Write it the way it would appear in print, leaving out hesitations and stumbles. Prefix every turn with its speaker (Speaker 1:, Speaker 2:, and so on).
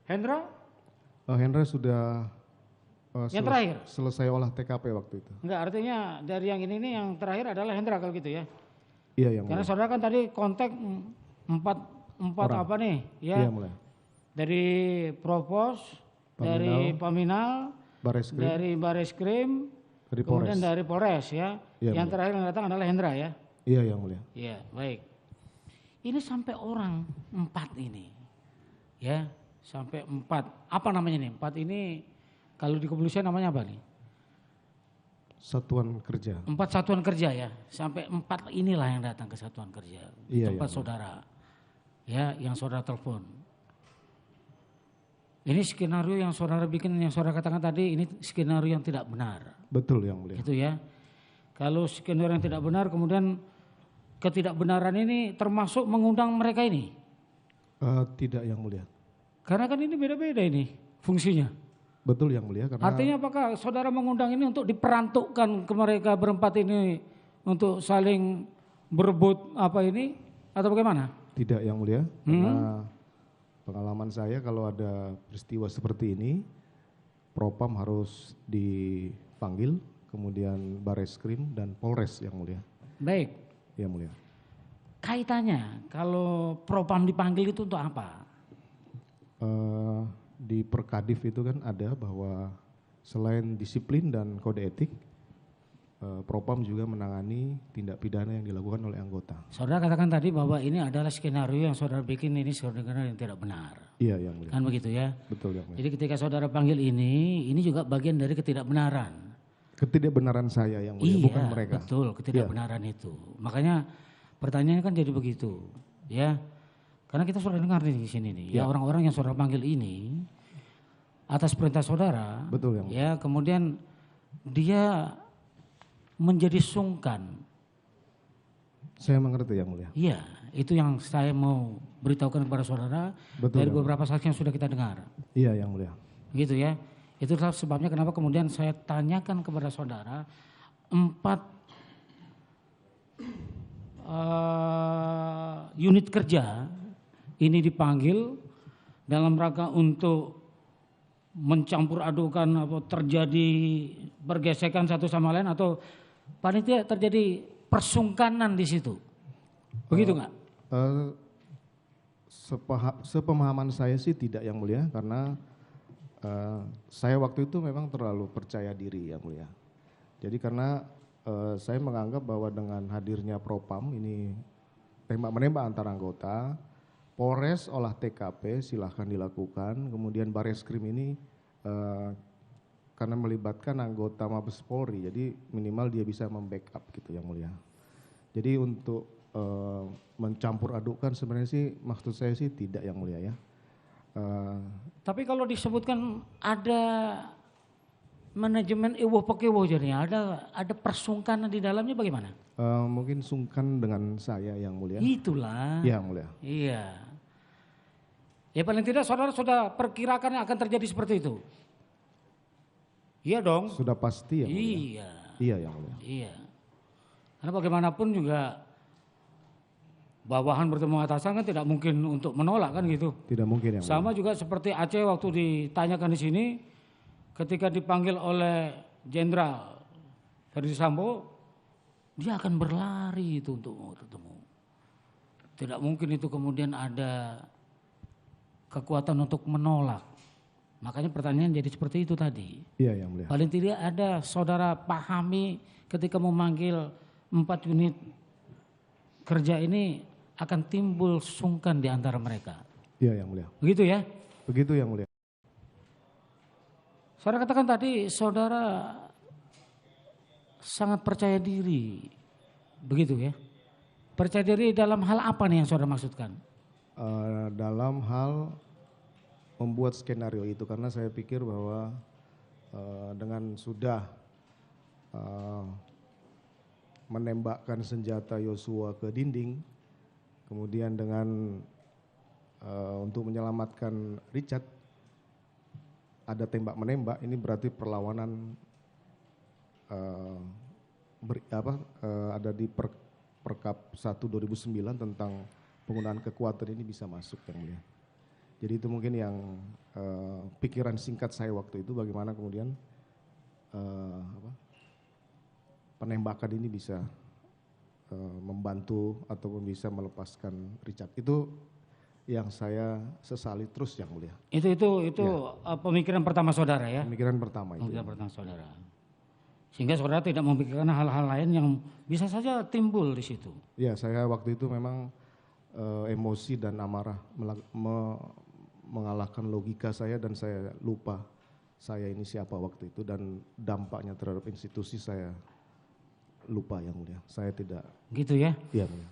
Speaker 1: Hendra?
Speaker 2: Hendra sudah
Speaker 1: Yang terakhir?
Speaker 2: selesai olah TKP waktu itu.
Speaker 1: Enggak, artinya dari yang ini nih yang terakhir adalah Hendra kalau gitu ya.
Speaker 2: Iya, yang
Speaker 1: Karena
Speaker 2: mulia.
Speaker 1: saudara kan tadi kontak empat
Speaker 2: Orang.
Speaker 1: apa nih ya?
Speaker 2: Iya, mulia.
Speaker 1: Dari Propos, dari Paminal,
Speaker 2: Bareskrim,
Speaker 1: dari Bareskrim,
Speaker 2: dari
Speaker 1: kemudian
Speaker 2: Polres.
Speaker 1: dari Polres ya.
Speaker 2: Iya,
Speaker 1: Yang
Speaker 2: mulia.
Speaker 1: terakhir yang datang adalah Hendra ya.
Speaker 2: Iya, yang mulia.
Speaker 1: Iya, baik. Ini sampai orang 4 ini. Ya, sampai 4. Apa namanya nih? 4 ini kalau di kepolisian namanya apa nih?
Speaker 2: Satuan kerja.
Speaker 1: 4 satuan kerja ya. Sampai 4 inilah yang datang ke satuan kerja.
Speaker 2: Iya,
Speaker 1: Tempat
Speaker 2: iya,
Speaker 1: saudara. Ya, yang saudara telepon. Ini skenario yang saudara bikin, yang saudara katakan tadi, ini skenario yang tidak benar.
Speaker 2: Betul, yang mulia.
Speaker 1: Gitu ya. Kalau skenario yang tidak benar, kemudian ketidakbenaran ini termasuk mengundang mereka ini.
Speaker 2: Tidak, yang mulia.
Speaker 1: Karena kan ini beda-beda ini fungsinya.
Speaker 2: Betul, yang mulia. Karena
Speaker 1: Artinya apakah saudara mengundang ini untuk diperantukkan ke mereka berempat ini untuk saling berebut apa ini atau bagaimana?
Speaker 2: tidak, yang mulia. Karena pengalaman saya kalau ada peristiwa seperti ini, Propam harus dipanggil, kemudian Bareskrim dan Polres, yang mulia.
Speaker 1: Baik.
Speaker 2: Yang mulia.
Speaker 1: Kaitannya kalau Propam dipanggil itu untuk apa?
Speaker 2: Di Perkadif itu kan ada bahwa selain disiplin dan kode etik, Propam juga menangani tindak pidana yang dilakukan oleh anggota.
Speaker 1: Saudara katakan tadi bahwa ini adalah skenario yang saudara bikin, ini skenario yang tidak benar.
Speaker 2: Iya, yang mulia.
Speaker 1: Kan begitu ya?
Speaker 2: Betul, yang mulia.
Speaker 1: Jadi ketika saudara panggil ini juga bagian dari ketidakbenaran.
Speaker 2: Ketidakbenaran saya, yang mulia,
Speaker 1: Iya,
Speaker 2: bukan mereka.
Speaker 1: betul, ketidakbenaran itu. Makanya pertanyaannya kan jadi begitu, ya. Karena kita sudah dengar nih di sini nih, ya orang-orang yang saudara panggil ini atas perintah saudara,
Speaker 2: Betul, yang mulia.
Speaker 1: ya, kemudian dia menjadi sungkan.
Speaker 2: Saya mengerti, yang mulia.
Speaker 1: Iya, itu yang saya mau beritahukan kepada saudara.
Speaker 2: Betul,
Speaker 1: dari
Speaker 2: yang
Speaker 1: beberapa saksi yang sudah kita dengar.
Speaker 2: Iya, yang mulia.
Speaker 1: Gitu ya. Itu sebabnya kenapa kemudian saya tanyakan kepada saudara 4 unit kerja ini dipanggil dalam rangka untuk mencampur adukan atau terjadi pergesekan satu sama lain atau paling tidak terjadi persungkanan di situ. Begitu nggak?
Speaker 2: Sepemahaman saya sih tidak, yang mulia, karena saya waktu itu memang terlalu percaya diri, yang mulia. Jadi karena saya menganggap bahwa dengan hadirnya Propam ini tembak-menembak antar anggota, Polres olah TKP silahkan dilakukan, kemudian Bareskrim ini karena melibatkan anggota Mabes Polri, jadi minimal dia bisa membackup gitu, yang mulia. Jadi untuk mencampur adukkan sebenarnya sih maksud saya sih tidak, yang mulia ya.
Speaker 1: Tapi kalau disebutkan ada manajemen ewo pekewo jadinya, ada persungkanan di dalamnya bagaimana?
Speaker 2: Mungkin sungkan dengan saya, yang mulia.
Speaker 1: Itulah.
Speaker 2: Iya, yang mulia.
Speaker 1: Iya. Ya paling tidak saudara sudah perkirakan akan terjadi seperti itu. Iya dong.
Speaker 2: Sudah pasti, yang mulia.
Speaker 1: Iya.
Speaker 2: Iya, yang mulia.
Speaker 1: Iya. Karena bagaimanapun juga bawahan bertemu atasan kan tidak mungkin untuk menolak kan gitu.
Speaker 2: Tidak mungkin, yang mulia.
Speaker 1: Sama juga seperti Aceh waktu ditanyakan di sini, ketika dipanggil oleh Jenderal Ferdi Sambo, dia akan berlari itu untuk ketemu. Tidak mungkin itu kemudian ada kekuatan untuk menolak. Makanya pertanyaan jadi seperti itu tadi.
Speaker 2: Iya, yang mulia.
Speaker 1: Paling tidak ada saudara pahami ketika memanggil 4 unit kerja ini akan timbul sungkan di antara mereka.
Speaker 2: Iya, yang mulia.
Speaker 1: Begitu ya?
Speaker 2: Begitu, yang mulia.
Speaker 1: Saudara katakan tadi saudara sangat percaya diri. Begitu ya? Percaya diri dalam hal apa nih yang saudara maksudkan?
Speaker 2: Dalam hal membuat skenario itu, karena saya pikir bahwa dengan sudah menembakkan senjata Yosua ke dinding, kemudian dengan untuk menyelamatkan Richard ada tembak menembak, ini berarti perlawanan ada di Perkap 1 2009 tentang penggunaan kekuatan ini bisa masuk, yang mulia. Jadi itu mungkin yang pikiran singkat saya waktu itu, bagaimana kemudian penembakan ini bisa membantu ataupun bisa melepaskan Richard. Itu yang saya sesali terus yang mulia.
Speaker 1: Itu pemikiran pertama saudara ya?
Speaker 2: Pemikiran pertama itu.
Speaker 1: Pemikiran pertama saudara. Sehingga saudara tidak memikirkan hal-hal lain yang bisa saja timbul di situ.
Speaker 2: Ya, saya waktu itu memang emosi dan amarah mengalahkan logika saya, dan saya lupa saya ini siapa waktu itu, dan dampaknya terhadap institusi saya lupa yang mulia. Saya tidak.
Speaker 1: Gitu ya?
Speaker 2: Iya mulia.